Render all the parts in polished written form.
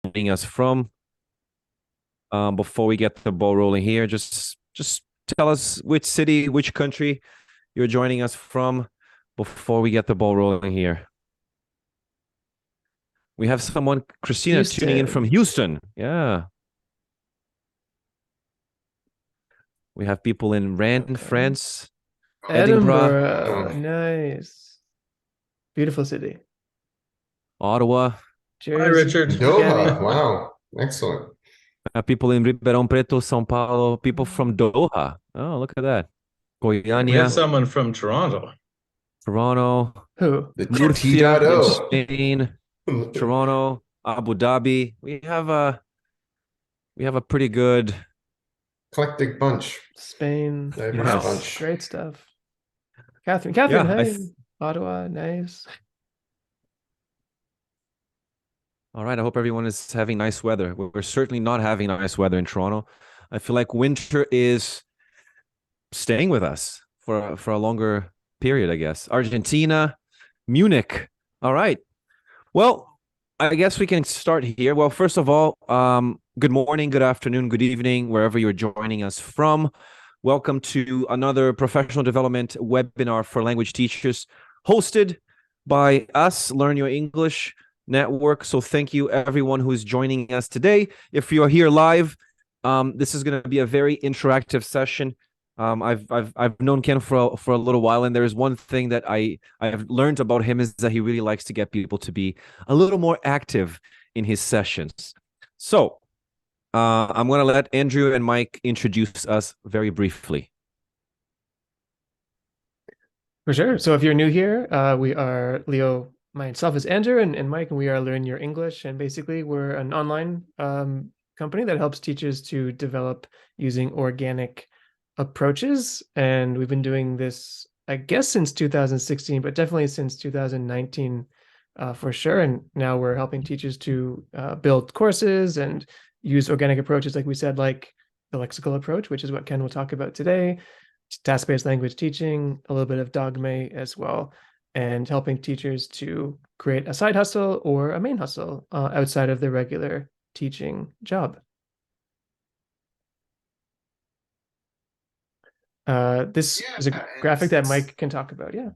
joining us from. Before we get the ball rolling here, just tell us which city, which country you're joining us from before we get the ball rolling here. We have someone, Christina, tuning in from Houston. Yeah. We have people in Rennes, France, Edinburgh. Nice. Beautiful city. Ottawa. Jersey. Hi, Richard. Doha. Wow. Excellent. People in Ribeirão Preto, São Paulo. People from Doha. Oh, look at that. We Goiânia. have someone from Toronto. Toronto. Who? The Murcia in T.O. Spain. Toronto. Abu Dhabi. We have a pretty good eclectic bunch. Spain. Diverse bunch. Great stuff. Catherine, hey. Ottawa, nice. All right. I hope everyone is having nice weather. We're certainly not having nice weather in Toronto. I feel like winter is staying with us for a longer period, I guess. Argentina, Munich. All right. Well, I guess we can start here. Well, first of all, good morning, good afternoon, good evening, wherever you're joining us from. Welcome to another professional development webinar for language teachers hosted by us, Learn Your English Network. So thank you everyone who's joining us today. If you're here live, this is going to be a very interactive session. I've known Ken for a little while, and there is one thing that I've learned about him is that he really likes to get people to be a little more active in his sessions. So I'm going to let Andrew and Mike introduce us very briefly. For sure. So if you're new here, we are Leo, myself is Andrew, and Mike, and we are Learn Your English. And basically, we're an online company that helps teachers to develop using organic approaches. And we've been doing this, I guess, since 2016, but definitely since 2019 for sure. And now we're helping teachers to build courses and use organic approaches, like we said, like the lexical approach, which is what Ken will talk about today, task-based language teaching, a little bit of dogme as well, and helping teachers to create a side hustle or a main hustle outside of their regular teaching job. This is a graphic that Mike can talk about. Yeah.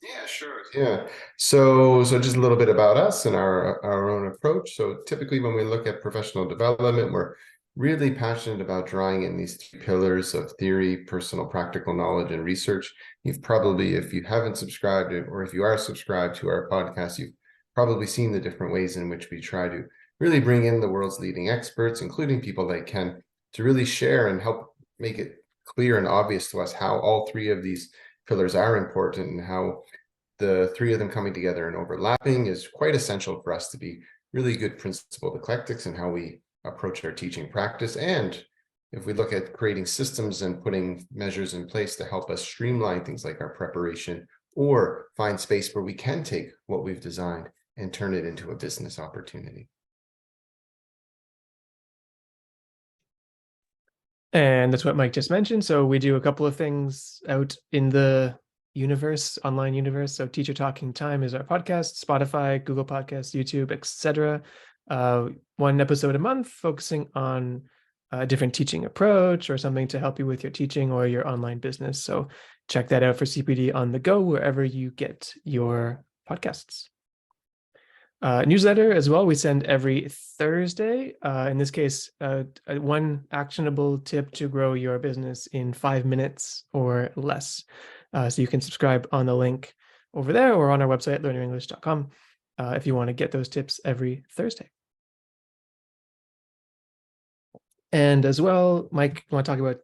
Yeah, sure. Yeah. So just a little bit about us and our own approach. So typically when we look at professional development, we're really passionate about drawing in these three pillars of theory, personal, practical knowledge, and research. You've probably, if you haven't subscribed or if you are subscribed to our podcast, you've probably seen the different ways in which we try to really bring in the world's leading experts, including people like Ken, to really share and help make it clear and obvious to us how all three of these pillars are important and how the three of them coming together and overlapping is quite essential for us to be really good principled eclectics in how we approach our teaching practice. And if we look at creating systems and putting measures in place to help us streamline things like our preparation or find space where we can take what we've designed and turn it into a business opportunity. And that's what Mike just mentioned. So we do a couple of things out in the universe, online universe. So Teacher Talking Time is our podcast, Spotify, Google Podcasts, YouTube, etc. One episode a month focusing on a different teaching approach or something to help you with your teaching or your online business. So check that out for CPD on the go, wherever you get your podcasts. Newsletter as well, we send every Thursday. In this case, one actionable tip to grow your business in 5 minutes or less. So you can subscribe on the link over there or on our website, learnerenglish.com, if you want to get those tips every Thursday. And as well, Mike, you want to talk about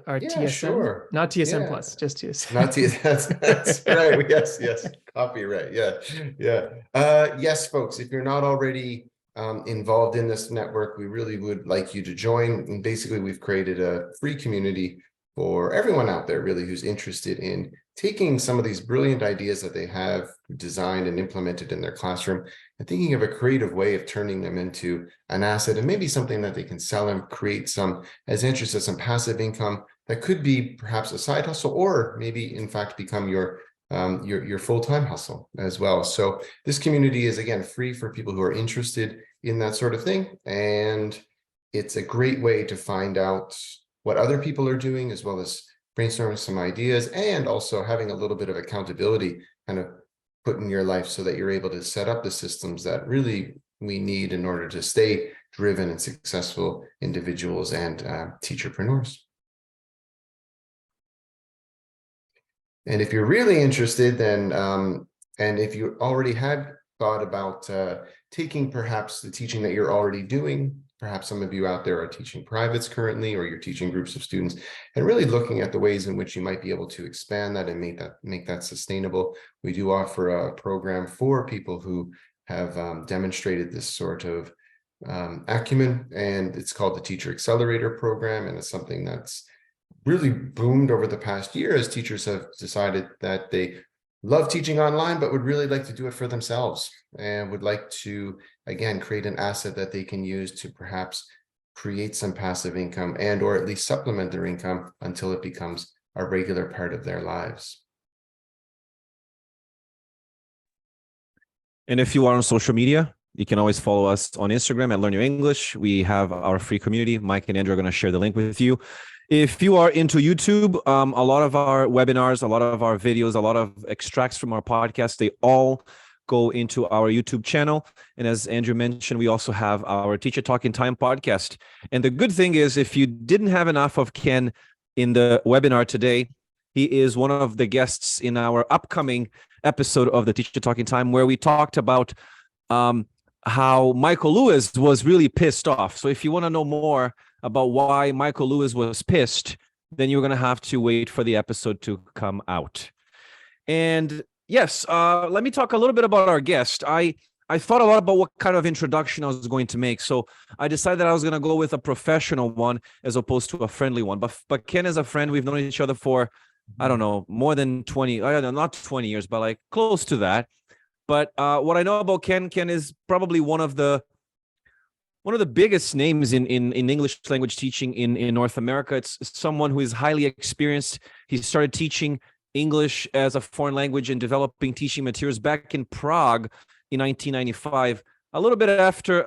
our TSM? Sure. Not TSM Plus, just TSM. Not TSM. That's right. Yes. Copyright. Yeah. Yes, folks, if you're not already involved in this network, we really would like you to join. And basically, we've created a free community for everyone out there, really, who's interested in taking some of these brilliant ideas that they have designed and implemented in their classroom and thinking of a creative way of turning them into an asset and maybe something that they can sell and create some, as interest as some passive income that could be perhaps a side hustle or maybe in fact become your your full-time hustle as well. So this community is, again, free for people who are interested in that sort of thing. And it's a great way to find out what other people are doing, as well as brainstorming some ideas, and also having a little bit of accountability kind of put in your life so that you're able to set up the systems that really we need in order to stay driven and successful individuals and teacherpreneurs. And if you're really interested, then, and if you already had thought about taking perhaps the teaching that you're already doing, perhaps some of you out there are teaching privates currently, or you're teaching groups of students, and really looking at the ways in which you might be able to expand that and make that sustainable. We do offer a program for people who have demonstrated this sort of acumen, and it's called the Teacher Accelerator Program, and it's something that's really boomed over the past year as teachers have decided that they love teaching online, but would really like to do it for themselves, and would like to, again, create an asset that they can use to perhaps create some passive income, and or at least supplement their income until it becomes a regular part of their lives. And if you are on social media, you can always follow us on Instagram at Learn Your English. We have our free community. Mike and Andrew are going to share the link with you. If you are into YouTube, a lot of our webinars, a lot of our videos, a lot of extracts from our podcast, they all go into our YouTube channel. And as Andrew mentioned, we also have our Teacher Talking Time podcast. And the good thing is, if you didn't have enough of Ken in the webinar today, he is one of the guests in our upcoming episode of the Teacher Talking Time, where we talked about how Michael Lewis was really pissed off. So if you want to know more about why Michael Lewis was pissed, then you're going to have to wait for the episode to come out. And yes, let me talk a little bit about our guest. I thought a lot about what kind of introduction I was going to make. So I decided that I was going to go with a professional one as opposed to a friendly one. But Ken is a friend. We've known each other for, I don't know, more than 20, not 20 years, but like close to that. But what I know about Ken is probably one of the biggest names in English language teaching in North America. It's someone who is highly experienced. He started teaching English as a foreign language and developing teaching materials back in Prague in 1995, a little bit after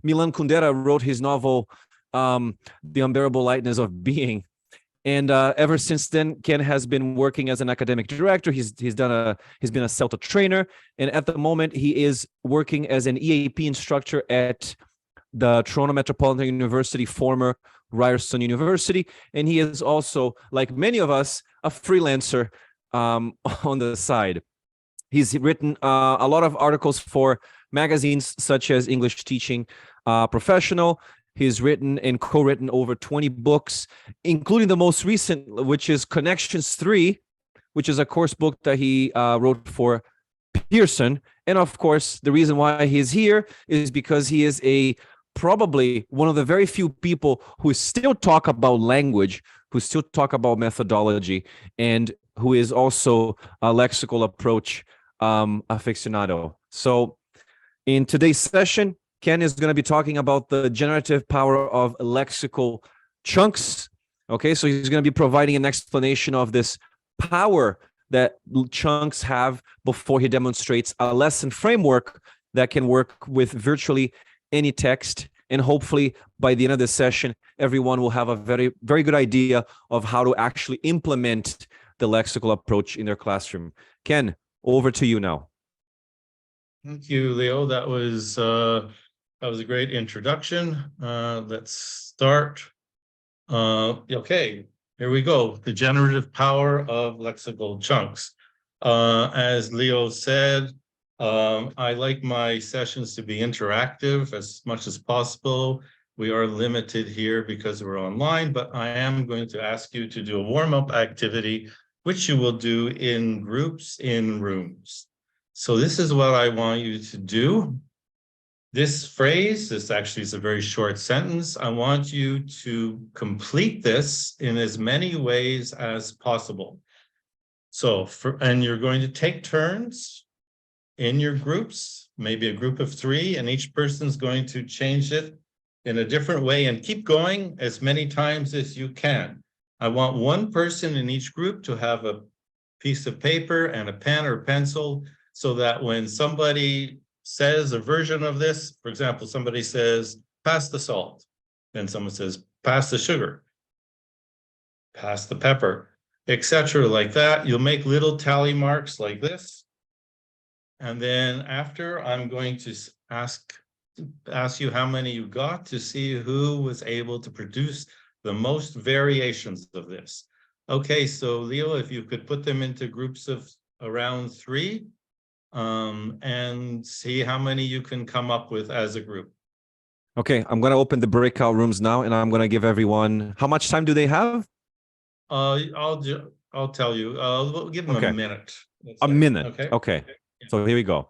Milan Kundera wrote his novel, The Unbearable Lightness of Being. And ever since then, Ken has been working as an academic director. He's been a CELTA trainer, and at the moment he is working as an EAP instructor at the Toronto Metropolitan University, former Ryerson University. And he is also, like many of us, a freelancer on the side. He's written a lot of articles for magazines such as English Teaching Professional. He's written and co-written over 20 books, including the most recent, which is Connections 3, which is a course book that he wrote for Pearson. And of course, the reason why he's here is because he is probably one of the very few people who still talk about language, who still talk about methodology, and who is also a lexical approach aficionado. So in today's session, Ken is going to be talking about the generative power of lexical chunks. Okay, so he's going to be providing an explanation of this power that chunks have before he demonstrates a lesson framework that can work with virtually any text. And hopefully by the end of this session, everyone will have a very, very good idea of how to actually implement the lexical approach in their classroom. Ken, over to you now. Thank you, Leo. That was a great introduction. Let's start. Okay, here we go. The generative power of lexical chunks. As Leo said, I like my sessions to be interactive as much as possible. We are limited here because we're online, but I am going to ask you to do a warm-up activity, which you will do in groups in rooms. So this is what I want you to do. This phrase, this actually is a very short sentence. I want you to complete this in as many ways as possible. So, and you're going to take turns in your groups, maybe a group of 3, and each person's going to change it in a different way and keep going as many times as you can. I want one person in each group to have a piece of paper and a pen or pencil, so that when somebody says a version of this, for example, somebody says, pass the salt. Then someone says, pass the sugar, pass the pepper, etc. like that. You'll make little tally marks like this. And then after, I'm going to ask you how many you got to see who was able to produce the most variations of this. Okay, so Leo, if you could put them into groups of around 3, and see how many you can come up with as a group. Okay, I'm going to open the breakout rooms now, and I'm going to give everyone, how much time do they have? I'll tell you. We'll give them Okay. a minute. A minute. Okay. Okay. So here we go.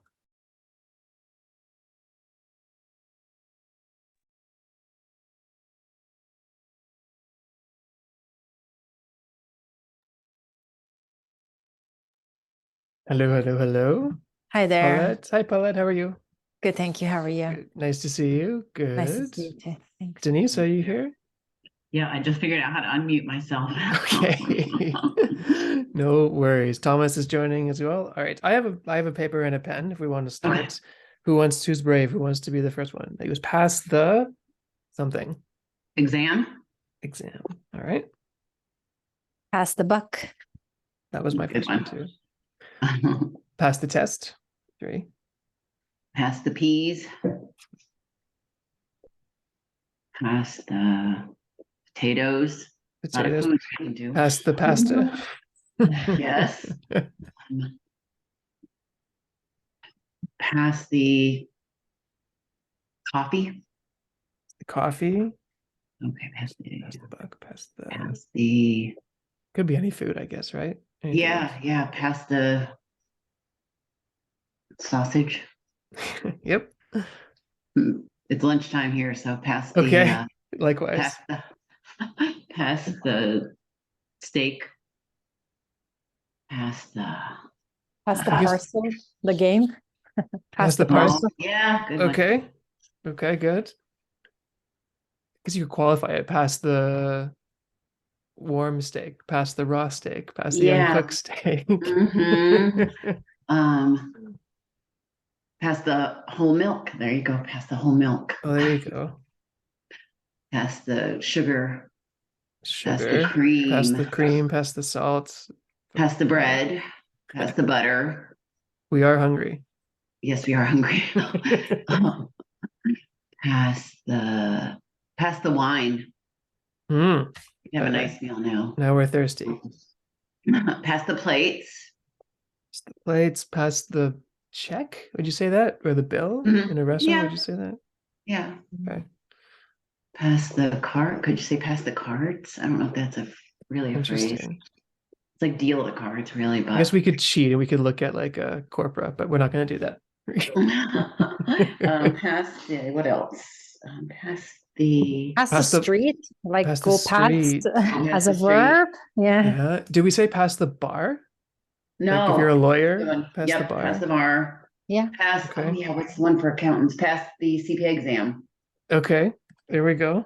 Hello, hello, hello. Hi there. Paulette. Hi, Paulette. How are you? Good, thank you. How are you? Good. Nice to see you. Good. Nice to see you too. Thanks. Denise, are you here? Yeah, I just figured out how to unmute myself. Okay. No worries. Thomas is joining as well. All right. I have a paper and a pen if we want to start. Okay. Who's brave? Who wants to be the first one? It was pass the something Exam. exam. All right. Pass the buck. That was my Good first one too. Pass the test. 3. Pass the peas. Pass the potatoes. Not a Potatoes. food I can do. Pass the pasta. Yes. Pass the coffee. The coffee. Okay, pass Pass the buck. Pass the. pass the Could be any food, I guess, right? Anything yeah, pass the sausage. else? Yep. It's lunchtime here, so pass the Okay. Likewise. pass the steak. Pass the Pass the I guess- parcel. The game. Pass the ball. parcel. Yeah, good one. Okay. Okay, good. Because you could qualify it. Pass the warm steak. Pass the raw steak. Pass the Yeah. uncooked steak. Mhm. Pass the whole milk. There you go. Pass the whole milk. Oh, there you go. Pass the sugar. Pass the Sugar. cream. Pass the cream. Pass the salt. Pass the bread. Pass the butter. We are hungry. Yes, we are hungry. Pass the wine. Mm, You have a Okay. nice meal now. now we're thirsty. Pass the plates. Pass the plates. Pass the check. Would you say that? Or the bill Mhm. in a restaurant? Yeah. Would you say that? Yeah. Okay. Pass the card. Could you say pass the cards? I don't know if that's really a phrase. Interesting. It's like deal the cards, really, but I guess we could cheat and we could look at like a corpora, but we're not going to do that. pass the what else? Pass the Pass Pass the the- street. Like pass the go street. past as the a street. verb. Yeah. Yeah. Do we say pass the bar? no. Like if you're a Good lawyer, one. pass Yep, the bar. pass the bar. Yeah. Pass. Okay. Oh yeah, what's the one for accountants? Pass the CPA exam. Okay. There we go.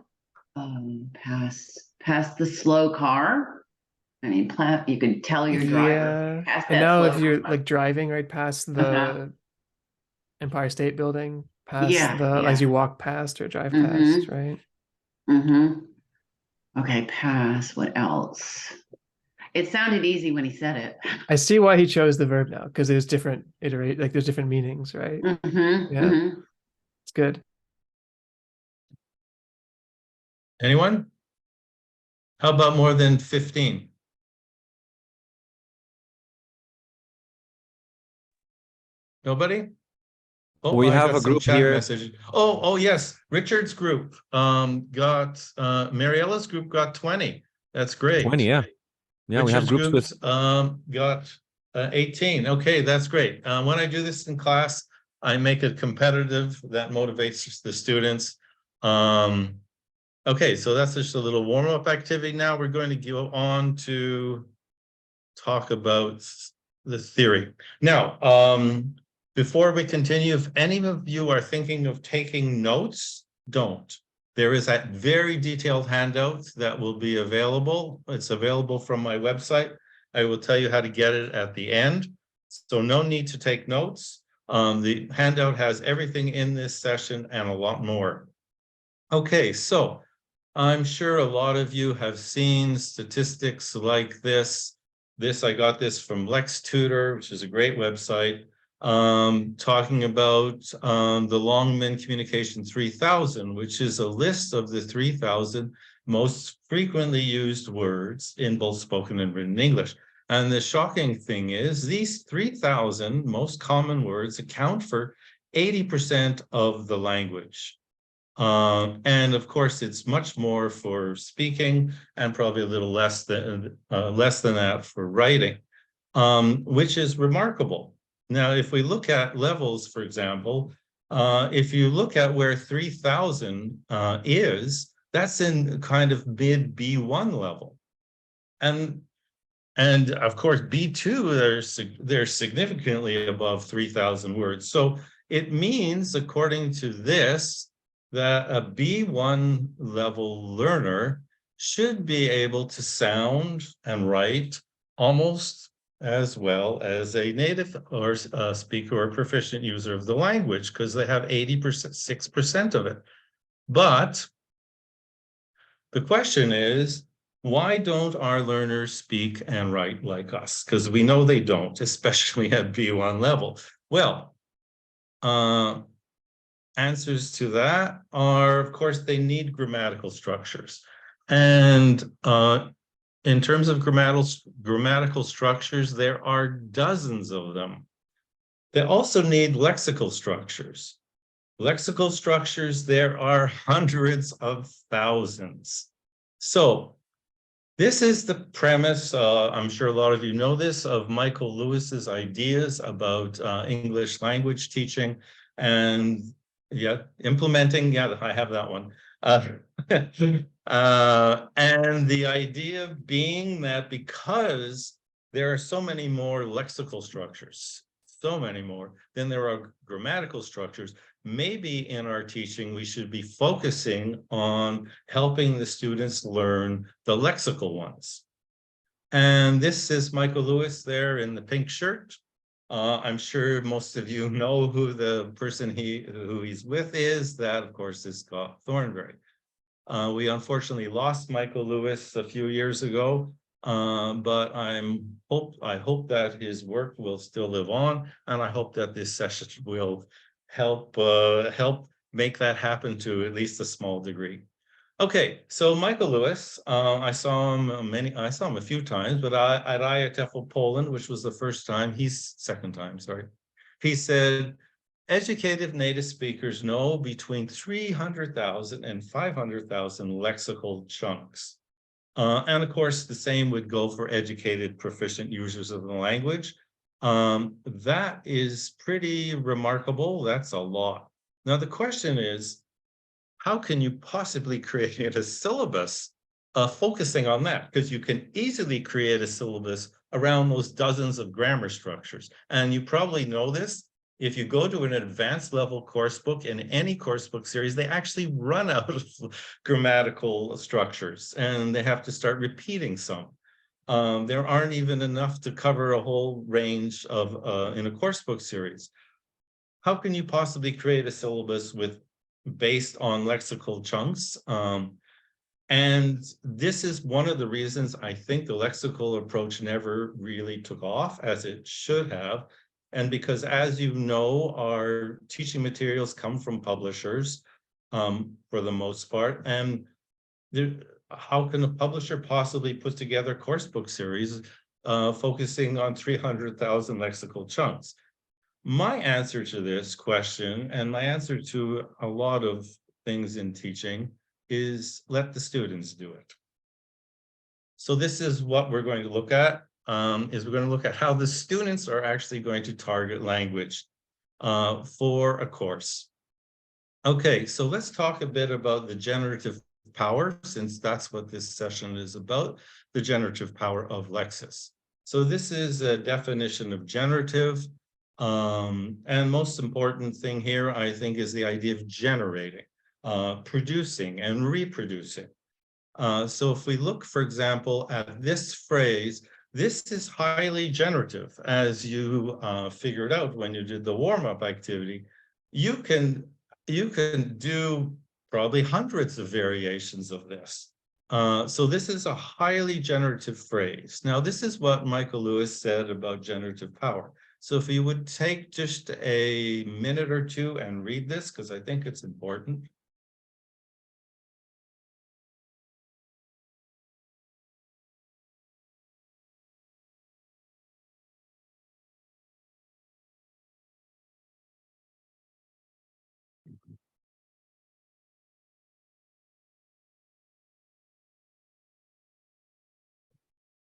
Pass the slow car. I mean, you could tell your driver. Pass And that now slow if you're car. like driving right past the Uh-huh. Empire State Building, past Yeah, as yeah. you walk past or drive Mhm. past, right? Okay, pass. What else? It sounded easy when he said it. I see why he chose the verb now, because there's different like there's different meanings, right? Yeah. It's good. Anyone? How about more than 15? Nobody? Oh, We I have got a some group chat here. messages. Oh, yes. Richard's group got Mariella's group got 20. That's great. 20, yeah. Yeah, we have Richard's groups with got 18. Okay, that's great. When I do this in class, I make it competitive. That motivates the students. Okay, so that's just a little warm-up activity. Now we're going to go on to talk about the theory. Now, before we continue, if any of you are thinking of taking notes, don't. There is a very detailed handout that will be available. It's available from my website. I will tell you how to get it at the end. So no need to take notes. The handout has everything in this session and a lot more. Okay, so I'm sure a lot of you have seen statistics like this. I got this from LexTutor, which is a great website, talking about the Longman Communication 3000, which is a list of the 3,000 most frequently used words in both spoken and written English. And the shocking thing is these 3,000 most common words account for 80% of the language. And of course, it's much more for speaking and probably a little less than that for writing, which is remarkable. Now, if we look at levels, for example, if you look at where 3,000 is, that's in kind of mid B1 level. And of course, B2, they're significantly above 3,000 words. So it means, according to this, that a B1 level learner should be able to sound and write almost as well as a native or a speaker or proficient user of the language, because they have 6% of it. But the question is, why don't our learners speak and write like us? Because we know they don't, especially at B1 level. Well, answers to that are, of course, they need grammatical structures. And in terms of grammatical structures, there are dozens of them. They also need lexical structures. Lexical structures, there are hundreds of thousands. So this is the premise, I'm sure a lot of you know this, of Michael Lewis's ideas about English language teaching and implementing, I have that one. And the idea being that because there are so many more lexical structures, so many more than there are grammatical structures, maybe in our teaching, we should be focusing on helping the students learn the lexical ones. And this is Michael Lewis there in the pink shirt. I'm sure most of you know who the person who he's with is. That, of course, is Scott Thornberry. We unfortunately lost Michael Lewis a few years ago, but I hope that his work will still live on, and I hope that this session will help make that happen to at least a small degree. Okay, so Michael Lewis, I saw him a few times, but at IATEFL Poland, which was the first time, second time, sorry. He said, educated native speakers know between 300,000 and 500,000 lexical chunks. And of course, the same would go for educated proficient users of the language. That is pretty remarkable. That's a lot. Now, the question is, how can you possibly create a syllabus focusing on that? Because you can easily create a syllabus around those dozens of grammar structures. And you probably know this. If you go to an advanced level course book in any course book series, they actually run out of grammatical structures and they have to start repeating some. There aren't even enough to cover a whole range of in a course book series. How can you possibly create a syllabus based on lexical chunks? And this is one of the reasons I think the lexical approach never really took off as it should have. And because, as you know, our teaching materials come from publishers for the most part. And how can a publisher possibly put together a course book series focusing on 300,000 lexical chunks? My answer to this question, and my answer to a lot of things in teaching, is let the students do it. So this is what we're going to look at. We're going to look at how the students are actually going to target language for a course. Okay, so let's talk a bit about the generative power, since that's what this session is about, the generative power of Lexis. So this is a definition of generative. And most important thing here, I think, is the idea of generating, producing and reproducing. So if we look, for example, at this phrase, This is highly generative, as you figured out when you did the warm-up activity. You can do probably hundreds of variations of this. So this is a highly generative phrase. Now, this is what Michael Lewis said about generative power. So if you would take just a minute or two and read this, because I think it's important.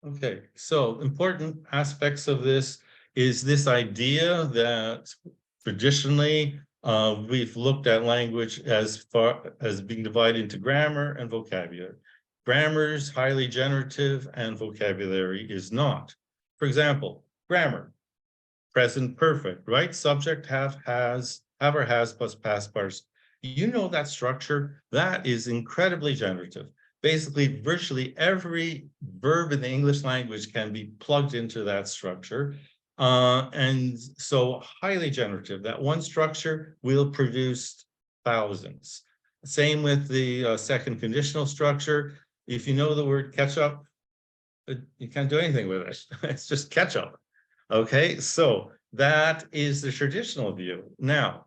Okay, so important aspects of this is this idea that traditionally we've looked at language as far as being divided into grammar and vocabulary. Grammar is highly generative and vocabulary is not. For example, grammar, present perfect, right? Subject, have or has plus past participle. You know that structure, that is incredibly generative. Basically, virtually every verb in the English language can be plugged into that structure. And so highly generative. That one structure will produce thousands. Same with the second conditional structure. If you know the word ketchup, you can't do anything with it. It's just ketchup. Okay, so that is the traditional view. Now,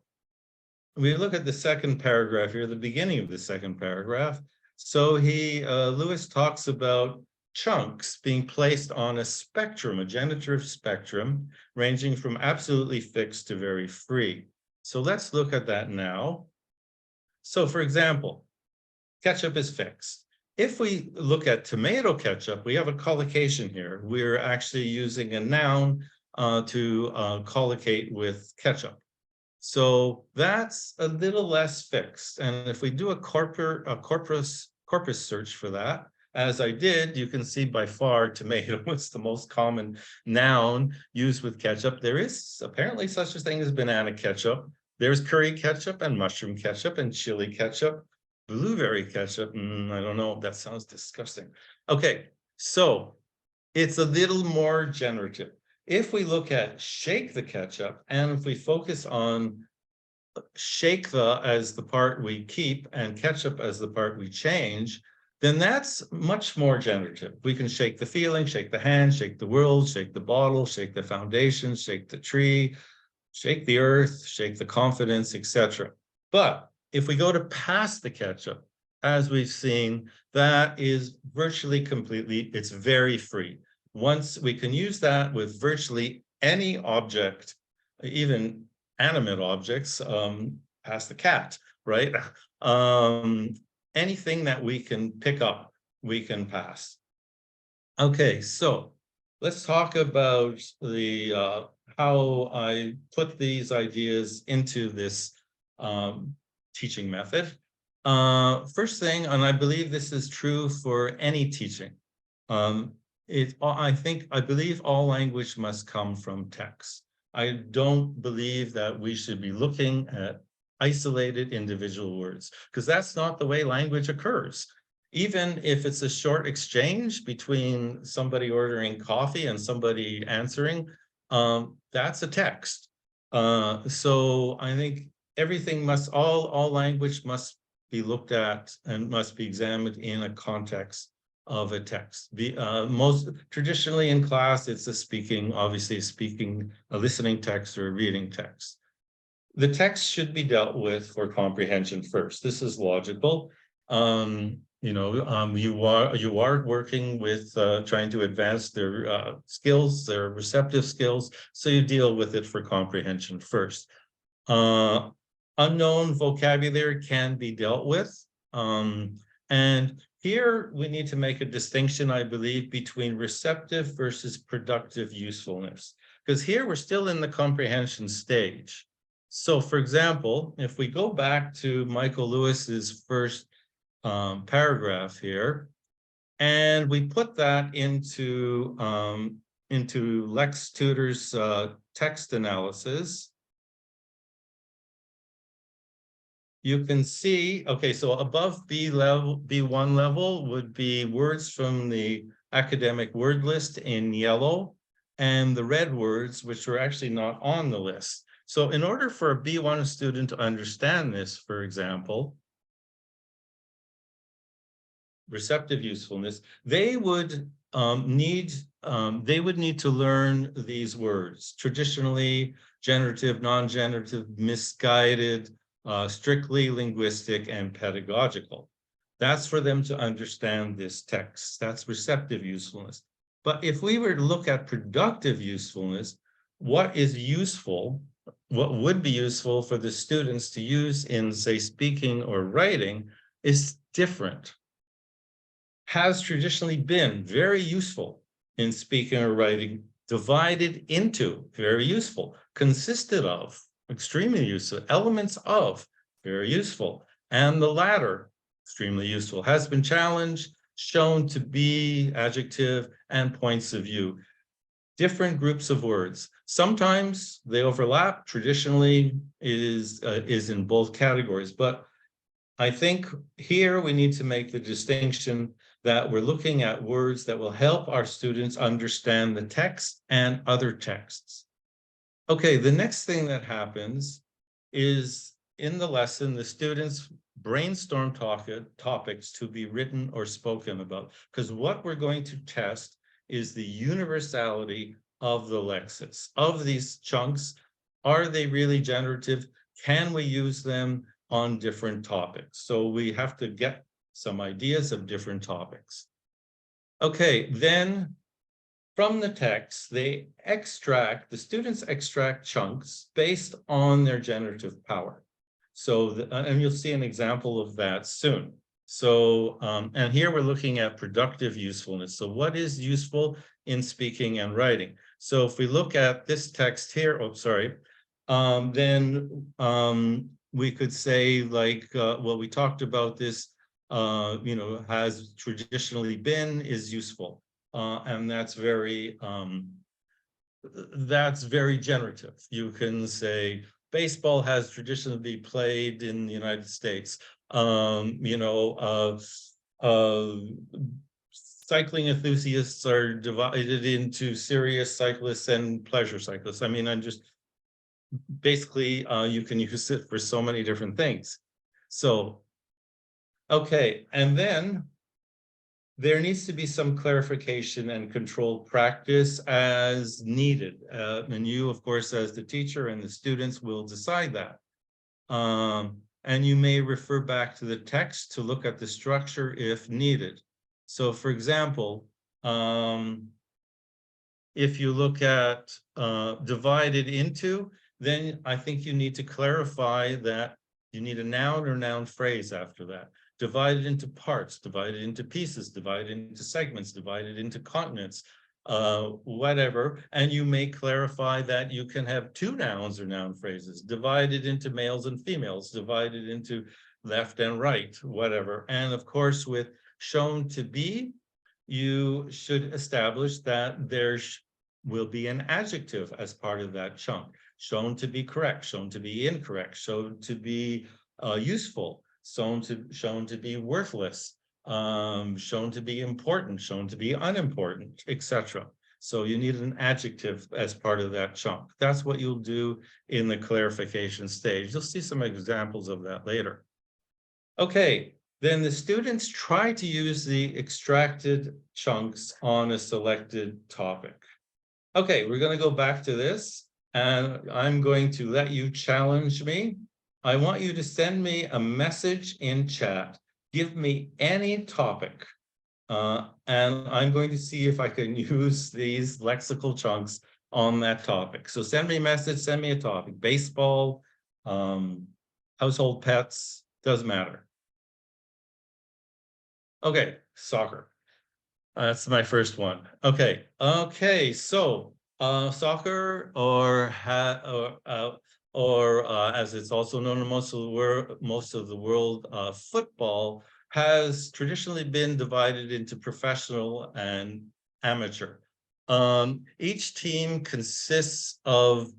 we look at the second paragraph here, the beginning of the second paragraph. So Lewis talks about chunks being placed on a spectrum, a generative spectrum, ranging from absolutely fixed to very free. So let's look at that now. So for example, ketchup is fixed. If we look at tomato ketchup, we have a collocation here. We're actually using a noun to collocate with ketchup. So that's a little less fixed. And if we do a corpus search for that, as I did, you can see by far tomato is the most common noun used with ketchup. There is apparently such a thing as banana ketchup. There's curry ketchup and mushroom ketchup and chili ketchup. Blueberry ketchup, I don't know, that sounds disgusting. Okay, so it's a little more generative. If we look at shake the ketchup, and if we focus on shake the as the part we keep and ketchup as the part we change, then that's much more generative. We can shake the feeling, shake the hand, shake the world, shake the bottle, shake the foundation, shake the tree, shake the earth, shake the confidence, etc. But if we go to pass the ketchup, as we've seen, that is virtually completely, it's very free. Once we can use that with virtually any object, even animate objects, pass the cat, right? Anything that we can pick up, we can pass. Okay, so let's talk about the how I put these ideas into this teaching method. First thing, and I believe this is true for any teaching, I believe all language must come from text. I don't believe that we should be looking at isolated individual words, because that's not the way language occurs. Even if it's a short exchange between somebody ordering coffee and somebody answering, that's a text. So I think everything all language must be looked at and must be examined in a context of a text. Most traditionally in class, it's obviously a listening text or a reading text. The text should be dealt with for comprehension first. This is logical. You are working with trying to advance their skills, their receptive skills, so you deal with it for comprehension first. Unknown vocabulary can be dealt with. And here we need to make a distinction, I believe, between receptive versus productive usefulness, because here we're still in the comprehension stage. So for example, if we go back to Michael Lewis's first paragraph here, and we put that into Lex Tutor's text analysis, you can see, okay, so above B1 level would be words from the academic word list in yellow, and the red words, which were actually not on the list. So in order for a B1 student to understand this, for example, receptive usefulness, they would need to learn these words: traditionally, generative, non-generative, misguided, strictly linguistic, and pedagogical. That's for them to understand this text. That's receptive usefulness. But if we were to look at productive usefulness, what is useful, what would be useful for the students to use in, say, speaking or writing is different. Has traditionally been very useful in speaking or writing, divided into very useful, consisted of extremely useful, elements of very useful, and the latter extremely useful, has been challenged, shown to be adjective, and points of view. Different groups of words. Sometimes they overlap. Traditionally is in both categories, but I think here we need to make the distinction that we're looking at words that will help our students understand the text and other texts. Okay, the next thing that happens is in the lesson, the students brainstorm topics to be written or spoken about, because what we're going to test is the universality of the lexis, of these chunks. Are they really generative? Can we use them on different topics? So we have to get some ideas of different topics. Okay, then from the text, the students extract chunks based on their generative power. So, and you'll see an example of that soon. So, and here we're looking at productive usefulness. So what is useful in speaking and writing? So if we look at this text here, then we could say, like, well, we talked about this, has traditionally been, is useful. And that's very generative. You can say baseball has traditionally been played in the United States. Cycling enthusiasts are divided into serious cyclists and pleasure cyclists. I mean, I'm just basically you can use it for so many different things. So, okay, and then there needs to be some clarification and controlled practice as needed. And you, of course, as the teacher and the students will decide that. And you may refer back to the text to look at the structure if needed. So, for example, if you look at divided into, then I think you need to clarify that you need a noun or noun phrase after that. Divided into parts, divided into pieces, divided into segments, divided into continents, whatever. And you may clarify that you can have two nouns or noun phrases, divided into males and females, divided into left and right, whatever. And of course, with shown to be, you should establish that there will be an adjective as part of that chunk. Shown to be correct, shown to be incorrect, shown to be useful, shown to be worthless, shown to be important, shown to be unimportant, etc. So you need an adjective as part of that chunk. That's what you'll do in the clarification stage. You'll see some examples of that later. Okay, then the students try to use the extracted chunks on a selected topic. Okay, we're going to go back to this, and I'm going to let you challenge me. I want you to send me a message in chat. Give me any topic, and I'm going to see if I can use these lexical chunks on that topic. So send me a message, send me a topic. Baseball, household pets, doesn't matter. Okay, soccer. That's my first one. Okay, so soccer, or as it's also known in most of the world, football has traditionally been divided into professional and amateur. Each team consists of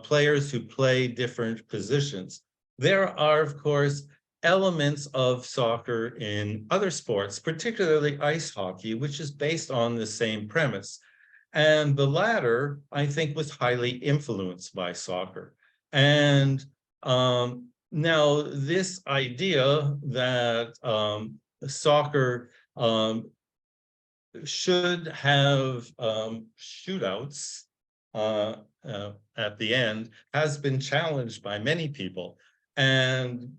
players who play different positions. There are, of course, elements of soccer in other sports, particularly ice hockey, which is based on the same premise. And the latter, I think, was highly influenced by soccer. And now this idea that soccer should have shootouts at the end has been challenged by many people. And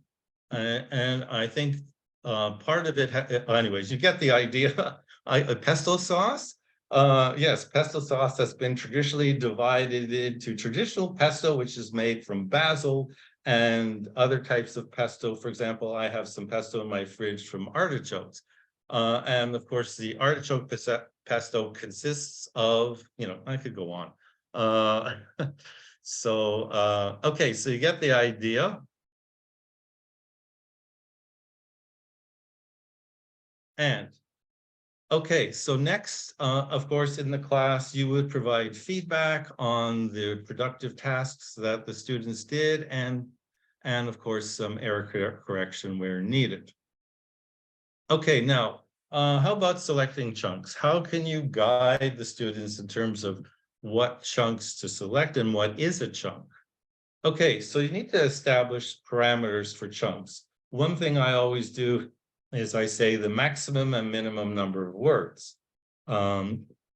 I think part of it, anyways, you get the idea. Pesto sauce. Yes, pesto sauce has been traditionally divided into traditional pesto, which is made from basil, and other types of pesto. For example, I have some pesto in my fridge from artichokes. And of course, the artichoke pesto consists of, I could go on. Okay, so you get the idea. And okay, so next, of course, in the class, you would provide feedback on the productive tasks that the students did, and of course, some error correction where needed. Okay, now, how about selecting chunks? How can you guide the students in terms of what chunks to select and what is a chunk? Okay, so you need to establish parameters for chunks. One thing I always do is I say the maximum and minimum number of words.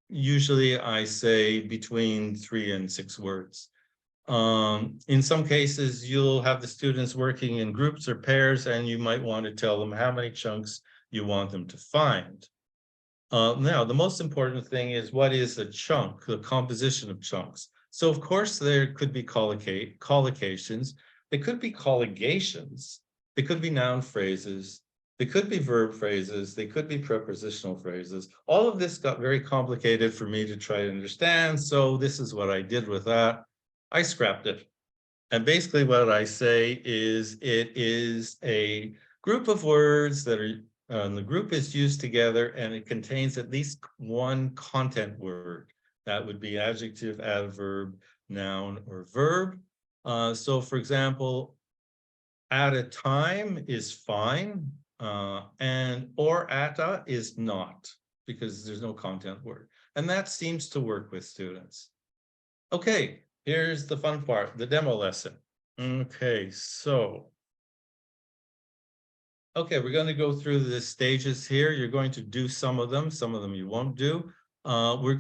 Usually I say between 3 and 6 words. In some cases, you'll have the students working in groups or pairs, and you might want to tell them how many chunks you want them to find. Now, the most important thing is what is a chunk, the composition of chunks. So, of course, there could be collocations, they could be colligations, they could be noun phrases, they could be verb phrases, they could be prepositional phrases. All of this got very complicated for me to try to understand, so this is what I did with that. I scrapped it. And basically what I say is it is a group of words that are the group is used together, and it contains at least one content word. That would be adjective, adverb, noun, or verb. So for example, at a time is fine, and or atta is not, because there's no content word. And that seems to work with students. Okay, here's the fun part, the demo lesson. Okay, so we're going to go through the stages here. You're going to do some of them you won't do. We're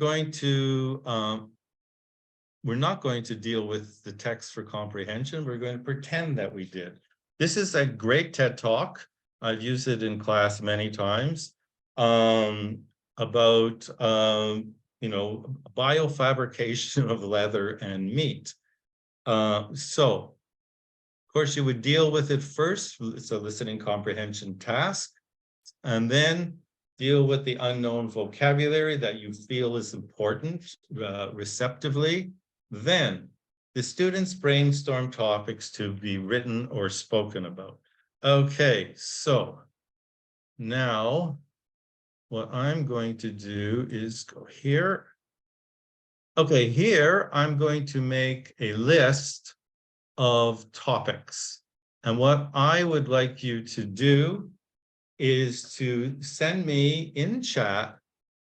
not going to deal with the text for comprehension. We're going to pretend that we did. This is a great TED Talk. I've used it in class many times, about biofabrication of leather and meat. So of course, you would deal with it first, so listening comprehension task, and then deal with the unknown vocabulary that you feel is important receptively. Then the students brainstorm topics to be written or spoken about. Okay, so now what I'm going to do is go here. Okay, here I'm going to make a list of topics. And what I would like you to do is to send me in chat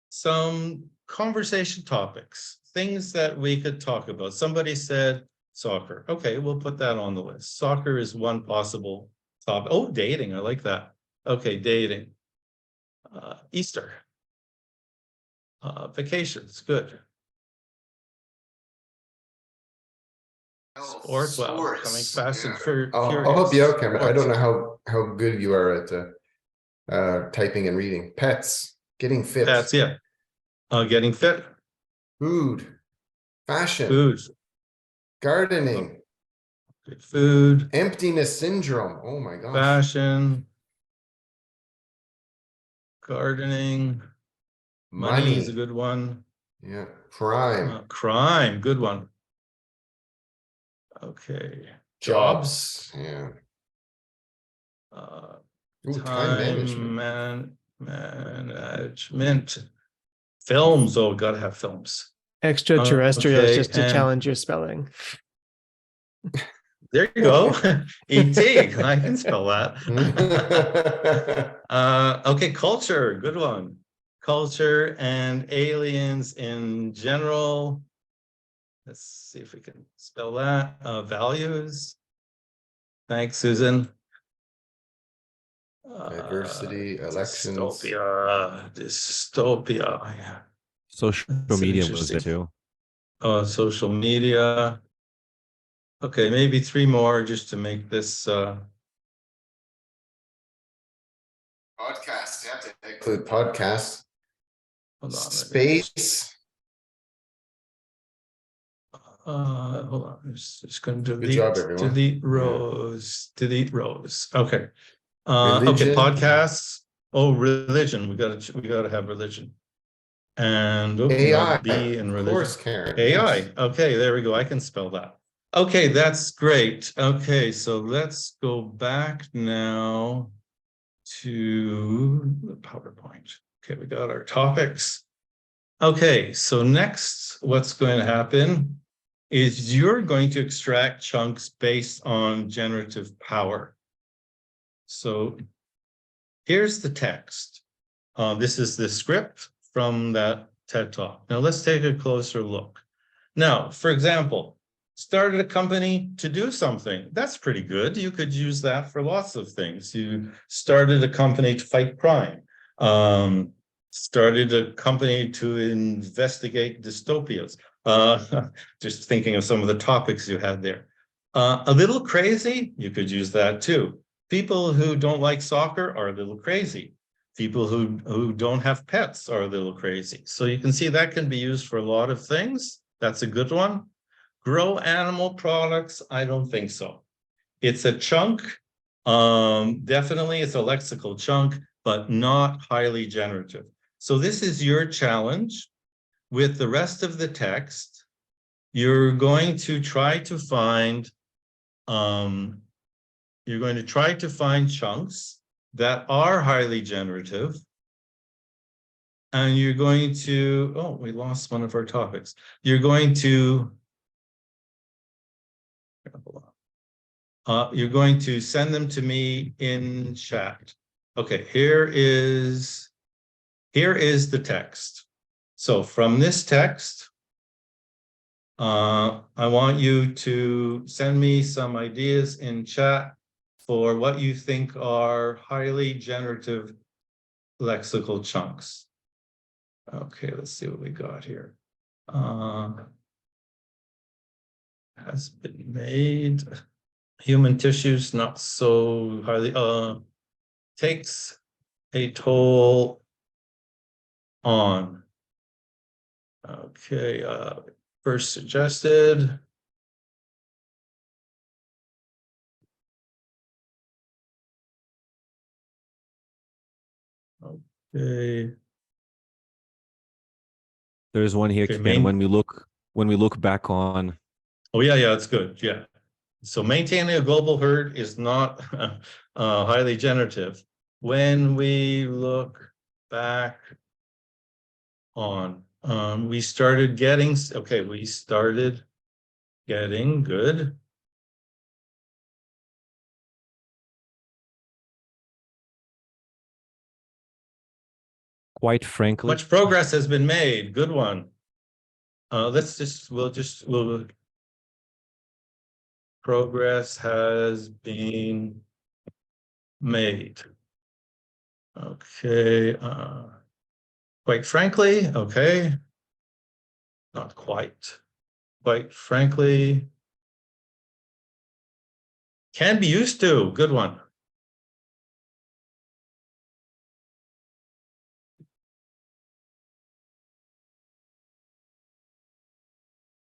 some conversation topics, things that we could talk about. Somebody said soccer. Okay, we'll put that on the list. Soccer is one possible topic. Oh, dating, I like that. Okay, dating. Easter. Vacations, good. Sports, well, coming fast and furious. I'll help you out, Cameron. I don't know how good you are at typing and reading. Pets, getting fit. Pets, yeah. Getting fit. Food, fashion, Food. gardening, Good food. emptiness syndrome. Oh my gosh. Fashion. Gardening. Money is a good one. Yeah, crime. Crime, good one. Okay. Jobs. Yeah. Ooh, Time management. Films. Oh, gotta have films. Extraterrestrials, okay, just to and- challenge your spelling. There you go. ET. I can spell that. Okay, culture. Good one. Culture and aliens in general. Let's see if we can spell that. Values. Thanks, Susan. Diversity, elections. Dystopia. Yeah. Social That's media was there interesting. too. Social media. Okay, maybe 3 more just to make this. Podcasts, you have to include podcasts. Hold on. Space. Hold on. I'm just going to Good job, everyone. delete rows. Delete rows. Okay. Okay. Religion. Podcasts. Oh, religion. We gotta have religion. And AI. B in Of religion. course, Karen. AI. Yes. Okay, there we go. I can spell that. Okay, that's great. Okay, so let's go back now to the PowerPoint. Okay, we got our topics. Okay, so next, what's going to happen is you're going to extract chunks based on generative power. So here's the text. This is the script from that TED Talk. Now let's take a closer look. Now, for example, started a company to do something. That's pretty good. You could use that for lots of things. You started a company to fight crime. Started a company to investigate dystopias. Just thinking of some of the topics you had there. A little crazy, you could use that too. People who don't like soccer are a little crazy. People who don't have pets are a little crazy. So you can see that can be used for a lot of things. That's a good one. Grow animal products, I don't think so. It's a chunk. Definitely it's a lexical chunk, but not highly generative. So this is your challenge. With the rest of the text, you're going to try to find chunks that are highly generative. And you're going to, oh, we lost one of our topics. You're going to send them to me in chat. Okay, here is the text. So from this text, I want you to send me some ideas in chat for what you think are highly generative lexical chunks. Okay, let's see what we got here. Has been made. Human tissues not so highly. Takes a toll on. Okay, first suggested. Okay. There's one here, Okay, Ken. When we look back on. Oh yeah, that's good. Yeah. So maintaining a global herd is not highly generative. When we look back on, we started getting good. Quite frankly, Much progress has been made. Good one. Progress has been made. Okay. Quite frankly, okay. Not quite. Quite frankly. Can be used to. Good one.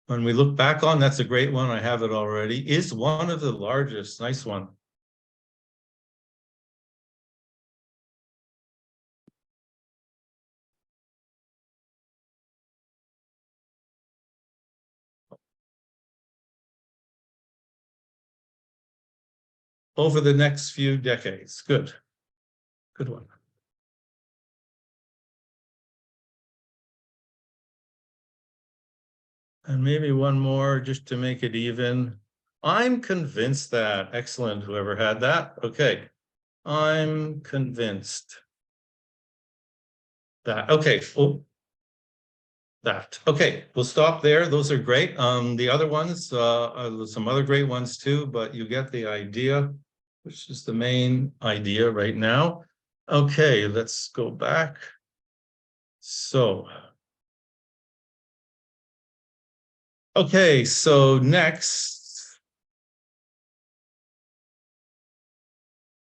When we look back on, that's a great one. I have it already. Is one of the largest. Nice one. Over the next few decades. Good. Good one. And maybe one more just to make it even. I'm convinced that. Excellent, whoever had that. Okay. I'm convinced that. Okay. Oh, that. Okay, we'll stop there. Those are great. The other ones, some other great ones too, but you get the idea, which is the main idea right now. Okay, let's go back. So, okay, so next,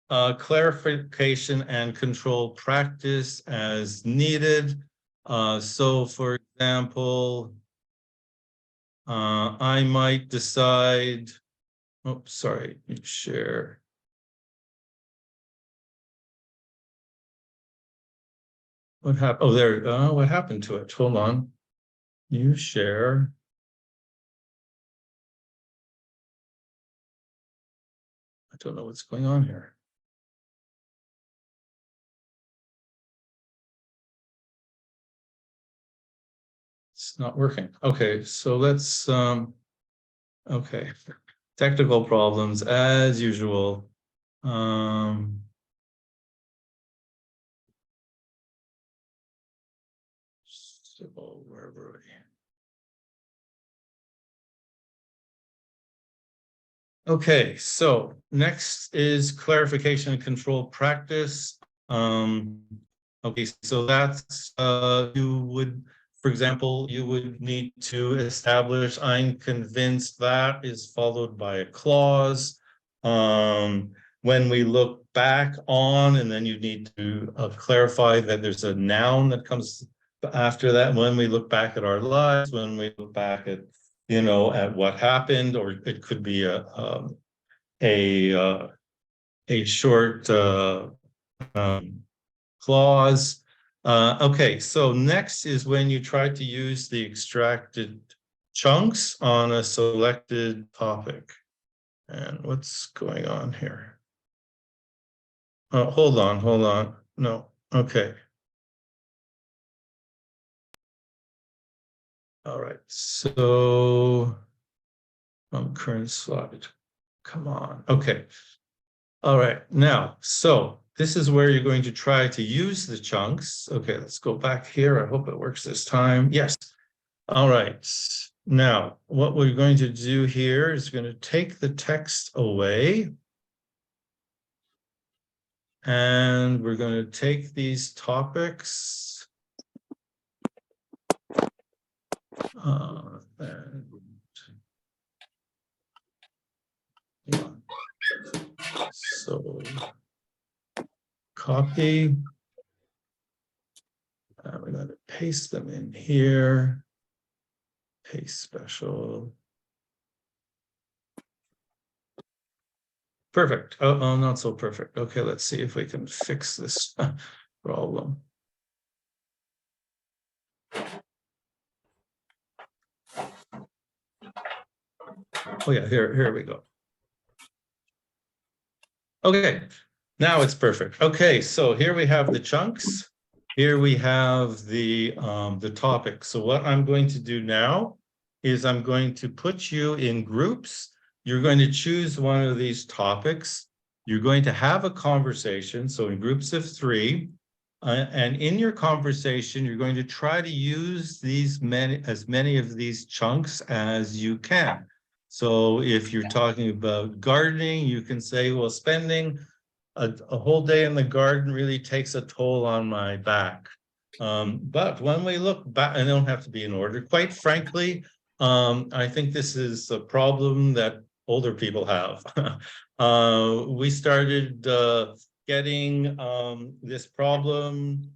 clarification and control practice as needed. So for example, I might decide, oh, sorry, share. What happened? Oh, there. What happened to it? Hold on. You share. I don't know what's going on here. It's not working. Okay, so let's. Okay, technical problems as usual. So where were we? Okay, so next is clarification and control practice. Okay, so that's you would, for example, you would need to establish I'm convinced that is followed by a clause. When we look back on, and then you need to clarify that there's a noun that comes after that. When we look back at our lives, when we look back at at what happened, or it could be a short clause. Okay, so next is when you try to use the extracted chunks on a selected topic. And what's going on here? Oh, hold on. No, okay. All right, so current slide. Come on. Okay. All right. Now, so this is where you're going to try to use the chunks. Okay, let's go back here. I hope it works this time. Yes. All right. Now, what we're going to do here is going to take the text away. And we're going to take these topics. So copy. We're going to paste them in here. Paste special. Perfect. Oh, not so perfect. Okay, let's see if we can fix this problem. Oh yeah, here we go. Okay, now it's perfect. Okay, so here we have the chunks. Here we have the topic. So what I'm going to do now is I'm going to put you in groups. You're going to choose one of these topics. You're going to have a conversation, so in groups of 3. And in your conversation, you're going to try to use as many of these chunks as you can. So if you're talking about gardening, you can say, well, spending a whole day in the garden really takes a toll on my back. But when we look back, and they don't have to be in order, quite frankly, I think this is a problem that older people have. We started getting this problem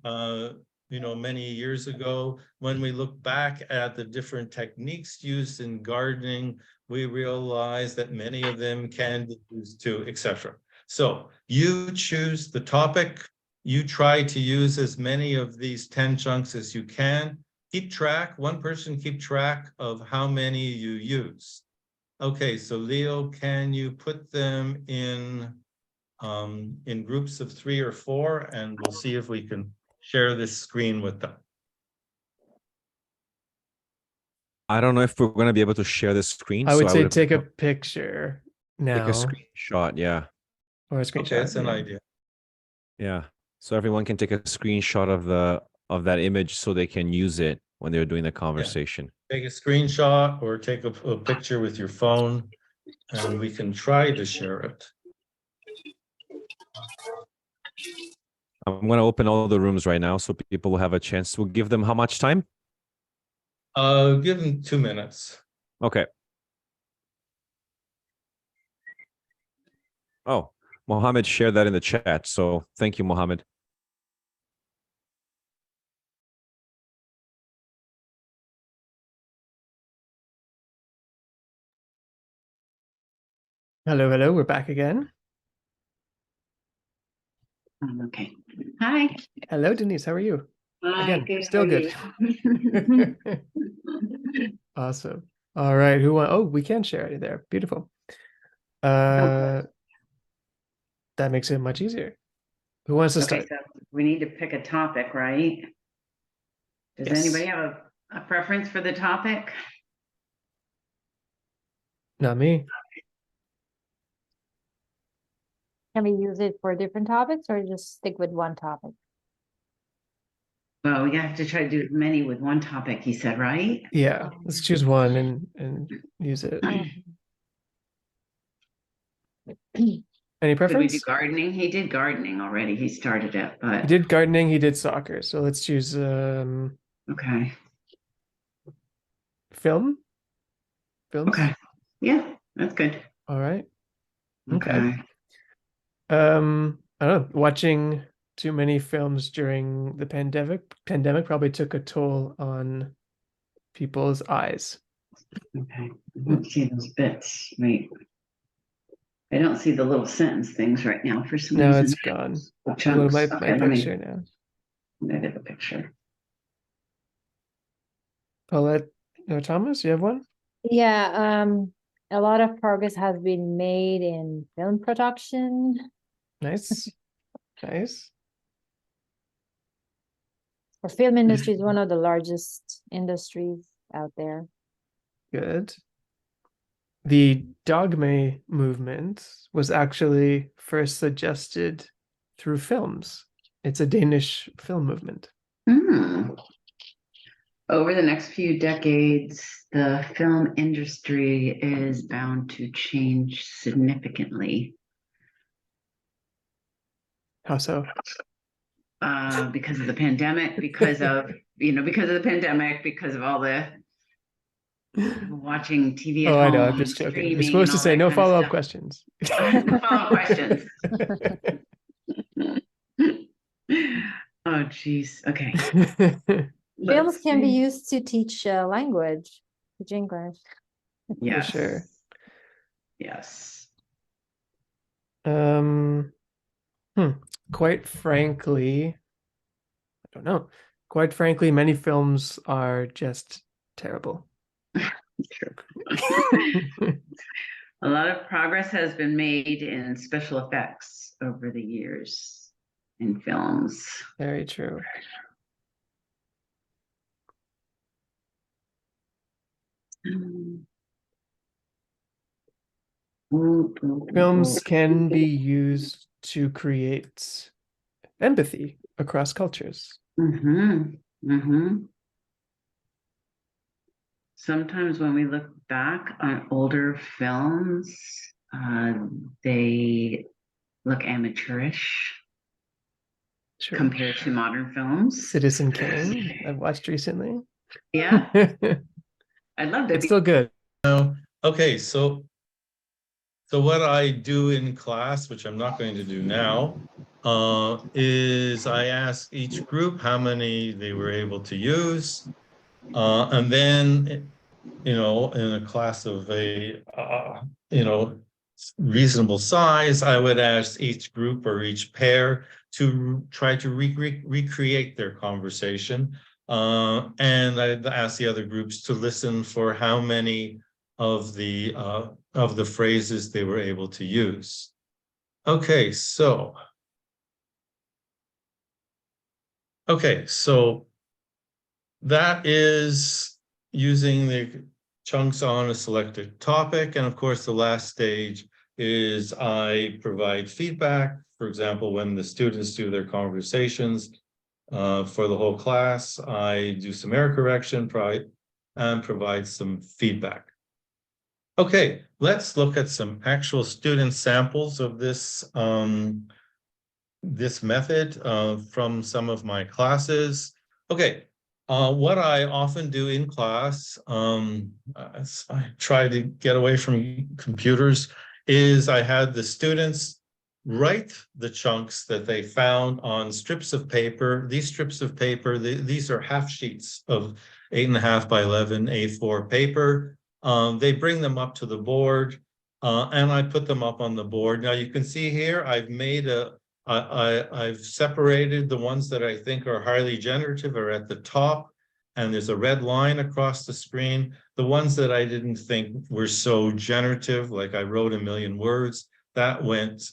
many years ago. When we look back at the different techniques used in gardening, we realize that many of them can be used too, etc. So you choose the topic, you try to use as many of these 10 chunks as you can. Keep track, one person keep track of how many you use. Okay, so Leo, can you put them in groups of 3 or 4, and we'll see if we can share this screen with them. I don't know if we're going to be able to share the screen. I would so say I would take a picture take a now screenshot. Yeah. or a Okay, screenshot. it's an yeah. idea. Yeah. So everyone can take a screenshot of that image so they can use it when they're doing the conversation. Take a screenshot or take a picture with your phone, and we can try to share it. I'm going to open all the rooms right now so people will have a chance. We'll give them how much time? Give them 2 minutes. Okay. Oh, Mohammed shared that in the chat. So thank you, Mohammed. Hello, hello. We're back again. Okay. Hi. Hello, Denise. How are you? Hi, Again, good, still how are good. you? Awesome. All right. Oh, we can share it there. Beautiful. Okay, That makes it much easier. Who wants to start? so we need to pick a topic, right? Does Yes. anybody have a preference for the topic? Not me. Can we use it for different topics or just stick with one topic? Well, we have to try to do as many with one topic, he said, right? Yeah. Let's choose one and use it. Any Could we do preference? gardening? He did gardening already. He started it, He but did gardening, he did soccer. So let's choose okay. film. Films. Okay. Yeah, that's good. All right. Okay. Okay. I don't know. Watching too many films during the pandemic probably took a toll on people's eyes. Okay. I don't see those bits. Wait. I don't see the little sentence things right now for some No, reason. it's gone. The Go to chunks. my Okay, let picture me now. edit the picture. I'll let Thomas, you have one? Yeah, a lot of progress has been made in film production. Nice. Nice. Our film industry is one of the largest industries out there. Good. The dogme movement was actually first suggested through films. It's a Danish film movement. Hmm. Over the next few decades, the film industry is bound to change significantly How so? because of the pandemic, because of all the people watching TV at Oh, home. I know. I'm just joking. streaming, You're supposed and to all say that no kind of follow-up stuff. questions. No follow-up questions. Oh, geez. Okay. Films Let's can be see. used to teach language, teach English. Yes. sure. Yes. Quite frankly, I don't know. Quite frankly, many films are just terrible. True. A lot of progress has been made in special effects over the years in films. Very true. Films can be used to create empathy across cultures. Sometimes when we look back on older films, they look amateurish Sure. compared to modern films. Citizen Kane, I've watched recently. Yeah, I'd love to It's be. still good. Okay, so what I do in class, which I'm not going to do now, is I ask each group how many they were able to use, and then, in a class of a reasonable size, I would ask each group or each pair to try to recreate their conversation, and I'd ask the other groups to listen for how many of the phrases they were able to use. Okay, so that is using the chunks on a selected topic. And of course, the last stage is I provide feedback. For example, when the students do their conversations for the whole class, I do some error correction and provide some feedback. Okay, let's look at some actual student samples of this this method from some of my classes. Okay, what I often do in class, as I try to get away from computers, is I had the students write the chunks that they found on strips of paper. These strips of paper, these are half sheets of 8.5 by 11 A4 paper. They bring them up to the board, and I put them up on the board. Now you can see here, I've made I've separated the ones that I think are highly generative are at the top, and there's a red line across the screen. The ones that I didn't think were so generative, like I wrote 1 million words, that went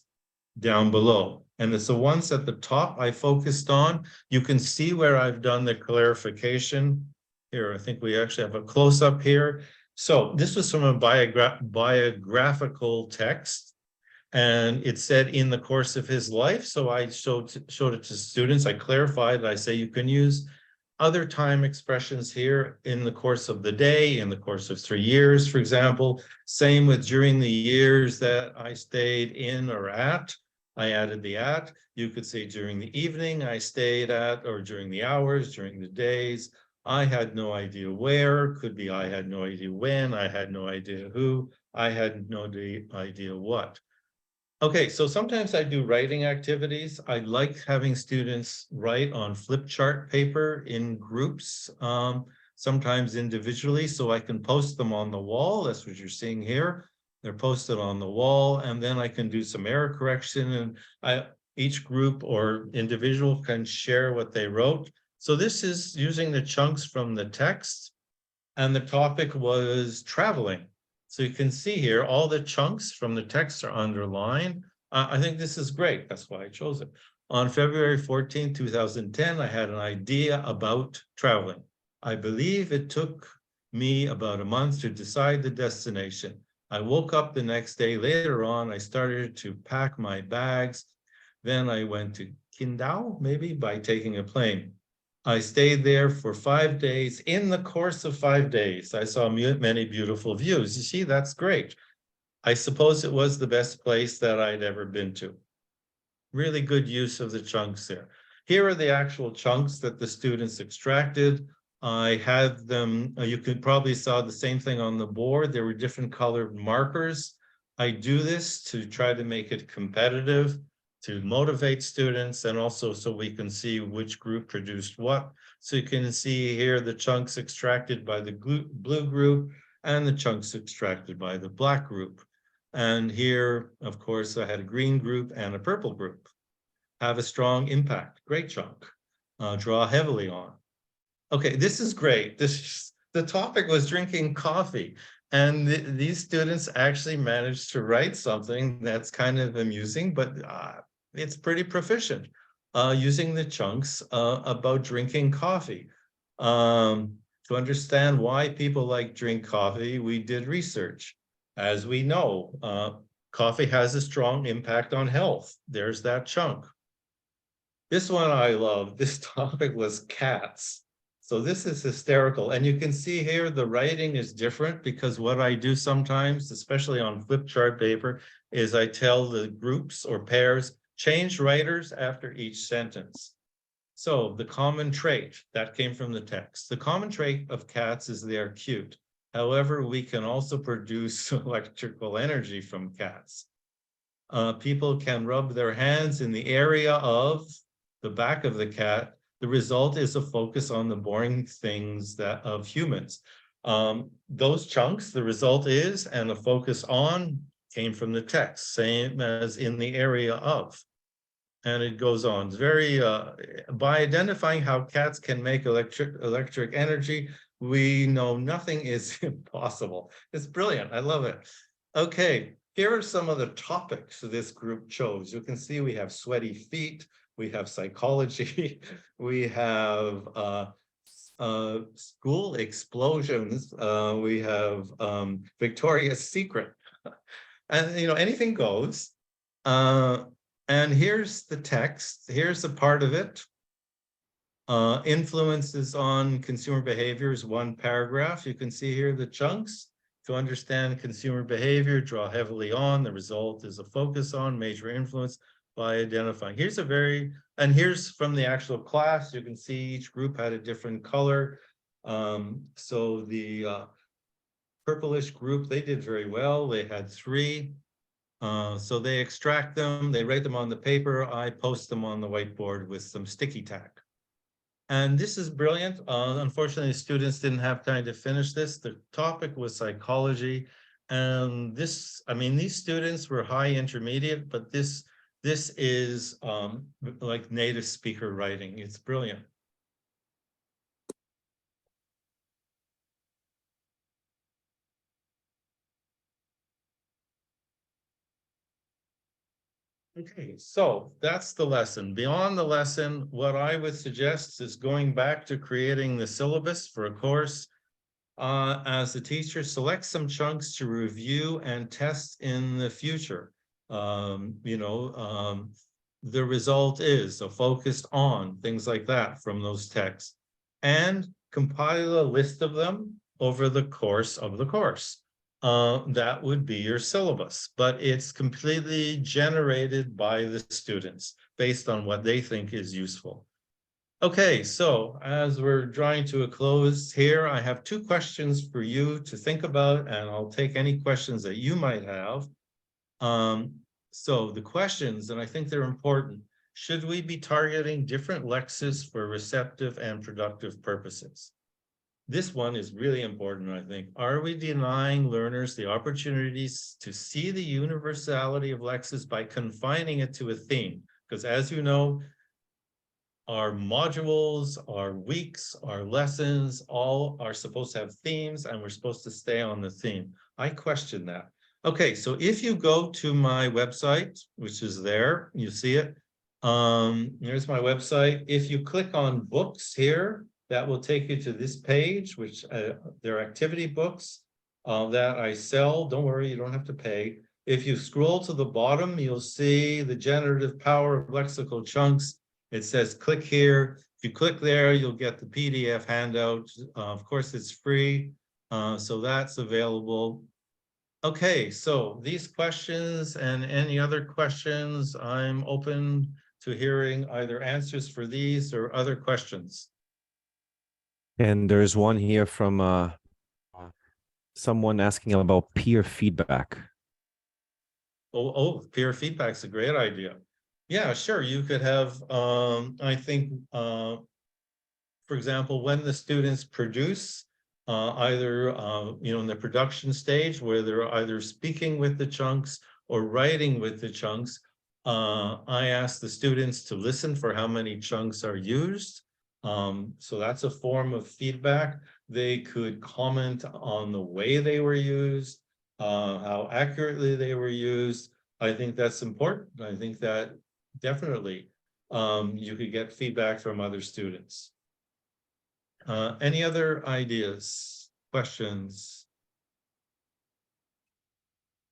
down below. And it's the ones at the top I focused on. You can see where I've done the clarification. Here, I think we actually have a close-up here. So this was from a biographical text. And it said in the course of his life. So I showed it to students. I clarified. I say you can use other time expressions here in the course of the day, in the course of 3 years, for example. Same with during the years that I stayed in or at. I added the at. You could say during the evening I stayed at, or during the hours, during the days. I had no idea where. Could be I had no idea when. I had no idea who. I had no idea what. Okay, so sometimes I do writing activities. I like having students write on flip chart paper in groups, sometimes individually, so I can post them on the wall. That's what you're seeing here. They're posted on the wall, and then I can do some error correction, and each group or individual can share what they wrote. So this is using the chunks from the text, and the topic was traveling. So you can see here, all the chunks from the text are underlined. I think this is great. That's why I chose it. On February 14, 2010, I had an idea about traveling. I believe it took me about a month to decide the destination. I woke up the next day. Later on, I started to pack my bags. Then I went to Qingdao, maybe by taking a plane. I stayed there for 5 days. In the course of 5 days, I saw many beautiful views. You see, that's great. I suppose it was the best place that I'd ever been to. Really good use of the chunks there. Here are the actual chunks that the students extracted. I had them, you could probably saw the same thing on the board. There were different colored markers. I do this to try to make it competitive, to motivate students, and also so we can see which group produced what. So you can see here the chunks extracted by the blue group and the chunks extracted by the black group. And here, of course, I had a green group and a purple group. Have a strong impact, great chunk. Draw heavily on. Okay, this is great. The topic was drinking coffee. And these students actually managed to write something that's kind of amusing, but it's pretty proficient, using the chunks about drinking coffee. To understand why people drink coffee, we did research. As we know, coffee has a strong impact on health. There's that chunk. This one I love. This topic was cats. So this is hysterical. And you can see here the writing is different, because what I do sometimes, especially on flip chart paper, is I tell the groups or pairs, change writers after each sentence. So the common trait, that came from the text. The common trait of cats is they are cute. However, we can also produce electrical energy from cats. People can rub their hands in the area of the back of the cat. The result is a focus on the boring things of humans. Those chunks, the result is, and the focus on came from the text, same as in the area of. And it goes on. It's very, by identifying how cats can make electric energy, we know nothing is impossible. It's brilliant. I love it. Okay, here are some of the topics this group chose. You can see we have sweaty feet, we have psychology, we have school explosions. We have Victoria's Secret. And anything goes. And here's the text. Here's a part of it. Influences on consumer behavior is one paragraph. You can see here the chunks. To understand consumer behavior, draw heavily on. The result is a focus on major influence by identifying. Here's from the actual class. You can see each group had a different color. So the purplish group, they did very well. They had 3. So they extract them, they write them on the paper. I post them on the whiteboard with some sticky tack. And this is brilliant. Unfortunately, students didn't have time to finish this. The topic was psychology. And these students were high intermediate, but this is like native speaker writing. It's brilliant. Okay, so that's the lesson. Beyond the lesson, what I would suggest is going back to creating the syllabus for a course. As the teacher, select some chunks to review and test in the future. The result is so focused on things like that from those texts, and compile a list of them over the course of the course. That would be your syllabus, but it's completely generated by the students based on what they think is useful. Okay, so as we're drawing to a close here, I have 2 questions for you to think about, and I'll take any questions that you might have. So the questions, and I think they're important, should we be targeting different lexes for receptive and productive purposes? This one is really important, I think. Are we denying learners the opportunities to see the universality of lexes by confining it to a theme? Because as you know, our modules, our weeks, our lessons, all are supposed to have themes, and we're supposed to stay on the theme. I question that. Okay, so if you go to my website, which is there, you see it. Here's my website. If you click on books here, that will take you to this page, which they're activity books that I sell. Don't worry, you don't have to pay. If you scroll to the bottom, you'll see the generative power of lexical chunks. It says click here. If you click there, you'll get the PDF handout. Of course, it's free, so that's available. Okay, so these questions and any other questions, I'm open to hearing either answers for these or other questions. And there's one here from someone asking about peer feedback. Oh, peer feedback's a great idea. Yeah, sure. You could have, I think, for example, when the students produce, either, in the production stage where they're either speaking with the chunks or writing with the chunks, I ask the students to listen for how many chunks are used. So that's a form of feedback. They could comment on the way they were used, how accurately they were used. I think that's important. I think that definitely you could get feedback from other students. Any other ideas, questions?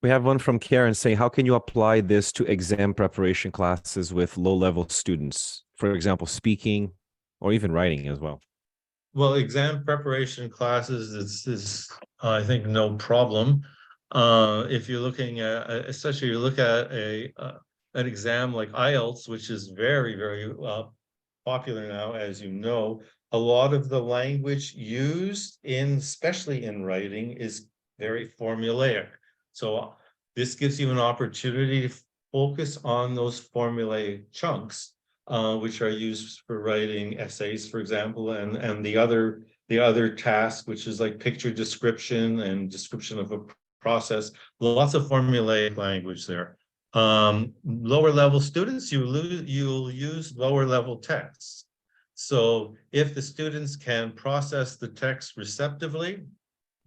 We have one from Karen saying, how can you apply this to exam preparation classes with low-level students? For example, speaking or even writing as well. Well, exam preparation classes is I think, no problem. If you're looking at, especially you look at an exam like IELTS, which is very, very popular now, as you know, a lot of the language used especially in writing, is very formulaic. So this gives you an opportunity to focus on those formulaic chunks, which are used for writing essays, for example, and the other task, which is like picture description and description of a process. Lots of formulaic language there. Lower level students, you'll use lower level texts. So if the students can process the text receptively,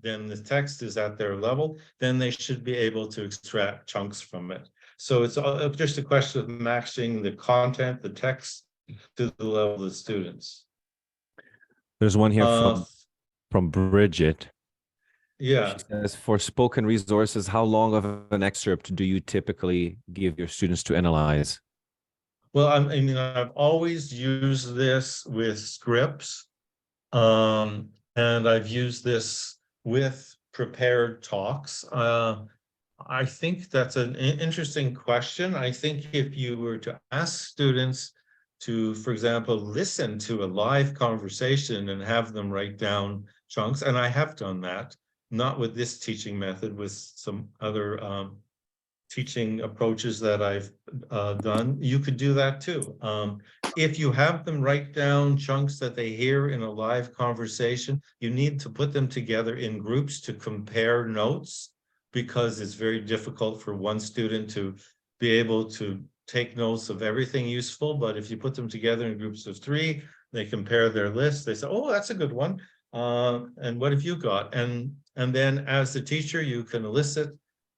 then the text is at their level, then they should be able to extract chunks from it. So it's just a question of matching the content, the text, to the level of the students. There's one here Uh, from Bridget. yeah. She says, for spoken resources, how long of an excerpt do you typically give your students to analyze? Well, I mean, I've always used this with scripts, and I've used this with prepared talks. I think that's an interesting question. I think if you were to ask students to, for example, listen to a live conversation and have them write down chunks, and I have done that, not with this teaching method, with some other teaching approaches that I've done, you could do that too. If you have them write down chunks that they hear in a live conversation, you need to put them together in groups to compare notes, because it's very difficult for one student to be able to take notes of everything useful. But if you put them together in groups of 3, they compare their lists, they say, oh, that's a good one. And what have you got? And then as the teacher, you can elicit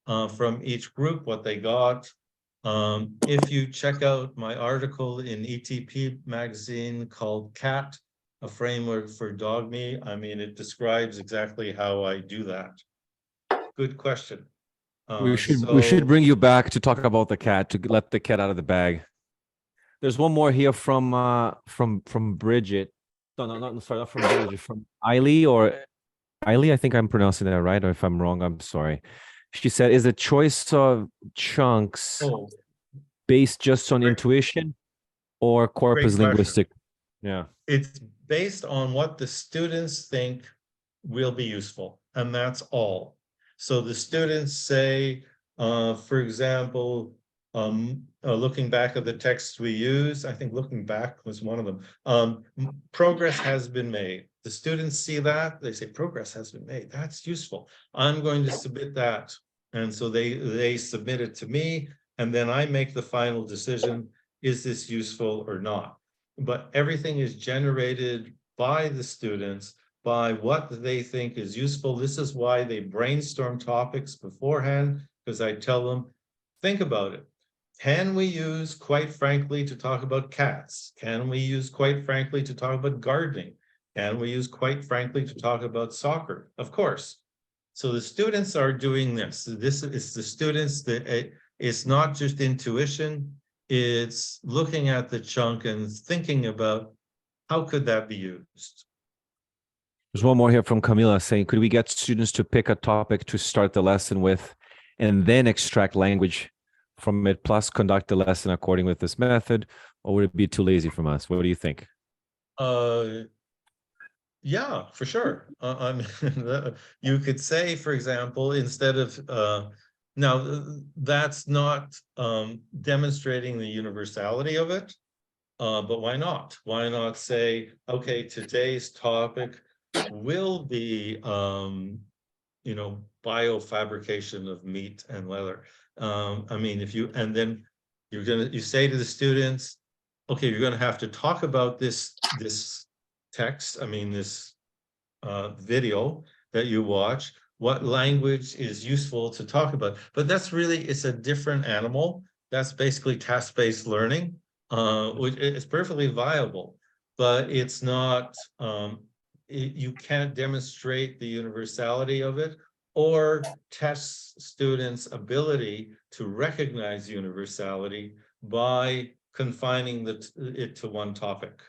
from each group what they got. If you check out my article in ETP magazine called CAT, a framework for dog me, I mean, it describes exactly how I do that. Good question. We should bring you back to talk about the cat, to let the cat out of the bag. There's one more here from Bridget. No, sorry, not from Bridget, from Eiley or Eiley. I think I'm pronouncing that right, or if I'm wrong, I'm sorry. She said, is the choice of chunks based just on intuition or corpus linguistic? Yeah. It's based on what the students think will be useful, and that's all. So the students say, for example, looking back at the texts we use, I think looking back was one of them. Progress has been made. The students see that, they say progress has been made. That's useful. I'm going to submit that. And so they submit it to me, and then I make the final decision, is this useful or not? But everything is generated by the students, by what they think is useful. This is why they brainstorm topics beforehand, because I tell them, think about it. Can we use, quite frankly, to talk about cats? Can we use, quite frankly, to talk about gardening? Can we use, quite frankly, to talk about soccer? Of course. So the students are doing this. This is the students that it's not just intuition. It's looking at the chunk and thinking about how could that be used. There's one more here from Camila saying, could we get students to pick a topic to start the lesson with and then extract language from it, plus conduct the lesson according with this method? Or would it be too lazy from us? What do you think? Yeah, for sure. I mean, you could say, for example, instead of, now that's not demonstrating the universality of it, but why not? Why not say, okay, today's topic will be, biofabrication of meat and leather. I mean, if you, and then you say to the students, okay, you're gonna have to talk about this text, I mean, this video that you watch, what language is useful to talk about. But that's really, it's a different animal. That's basically task-based learning, which is perfectly viable, but it's not, you can't demonstrate the universality of it or test students' ability to recognize universality by confining it to one topic.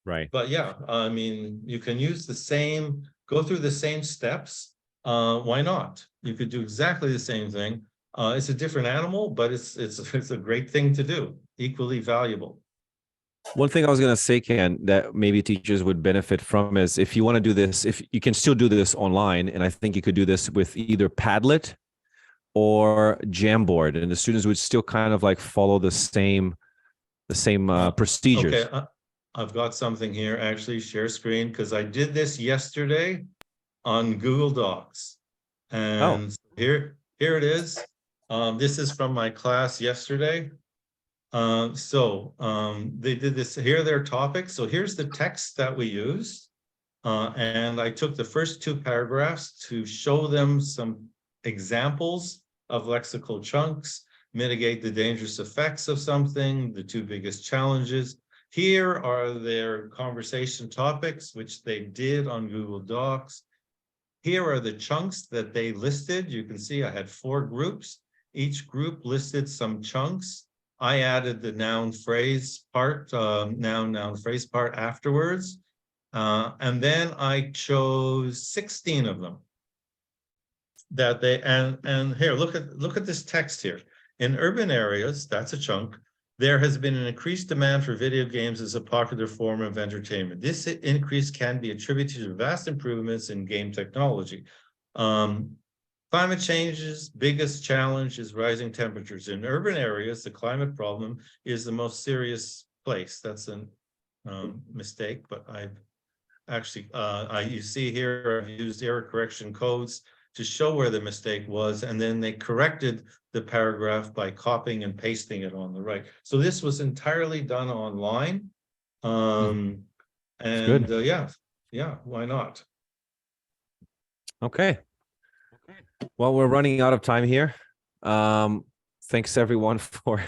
Right. But yeah, I mean, you can use the same, go through the same steps. Why not? You could do exactly the same thing. It's a different animal, but it's a great thing to do, equally valuable. One thing I was going to say, Ken, that maybe teachers would benefit from is if you want to do this, if you can still do this online, and I think you could do this with either Padlet or Jamboard, and the students would still kind of like follow the same procedures. Okay, I've got something here, actually, share screen, because I did this yesterday on Google Docs. And here it is. This is from my class yesterday. They did this, here are their topics. So here's the text that we used. And I took the first 2 paragraphs to show them some examples of lexical chunks, mitigate the dangerous effects of something, the 2 biggest challenges. Here are their conversation topics, which they did on Google Docs. Here are the chunks that they listed. You can see I had 4 groups. Each group listed some chunks. I added the noun phrase part, noun phrase part afterwards. And then I chose 16 of them that they, and here, look at this text here. In urban areas, that's a chunk, there has been an increased demand for video games as a popular form of entertainment. This increase can be attributed to vast improvements in game technology. Climate change's biggest challenge is rising temperatures. In urban areas, the climate problem is the most serious place. That's a mistake, but I've actually, you see here, I've used error correction codes to show where the mistake was, and then they corrected the paragraph by copying and pasting it on the right. So this was entirely done online. And yeah, why not? Okay. Well, we're running out of time here. Thanks everyone for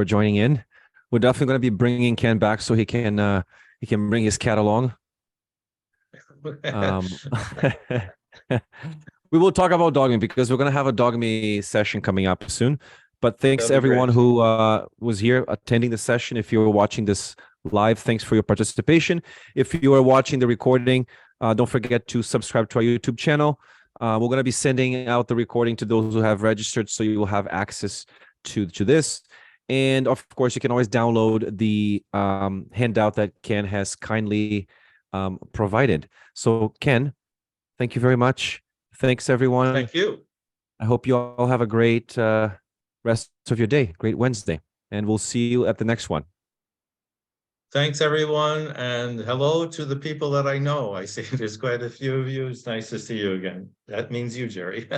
joining in. We're definitely going to be bringing Ken back so he can bring his cat along. We will talk about dogme because we're going to have a dogme session coming up soon. But thanks everyone who was here attending the session. If you're watching this live, thanks for your participation. If you are watching the recording, don't forget to subscribe to our YouTube channel. We're going to be sending out the recording to those who have registered, so you will have access to this. And of course, you can always download the handout that Ken has kindly provided. So Ken, thank you very much. Thanks, everyone. Thank you. I hope you all have a great rest of your day, great Wednesday, and we'll see you at the next one. Thanks, everyone, and hello to the people that I know. I see there's quite a few of you. It's nice to see you again. That means you, Jerry.